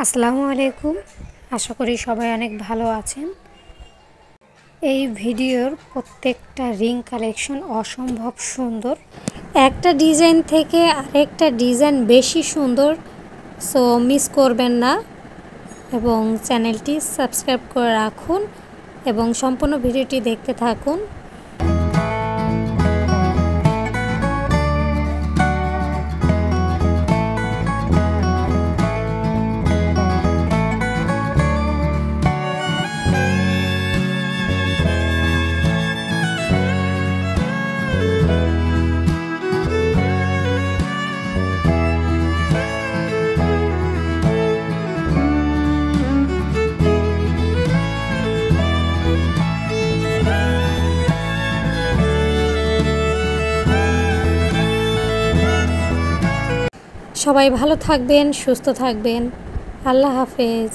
আসসালামু আলাইকুম। আশা করি সবাই অনেক ভালো আছেন। এই ভিডিওর প্রত্যেকটা রিং কালেকশন অসম্ভব সুন্দর। একটা ডিজাইন থেকে আরেকটা ডিজাইন বেশি সুন্দর, সো মিস করবেন না এবং চ্যানেলটি সাবস্ক্রাইব করে রাখুন এবং সম্পূর্ণ ভিডিওটি দেখতে থাকুন। সবাই ভালো থাকবেন, সুস্থ থাকবেন। আল্লাহ হাফেজ।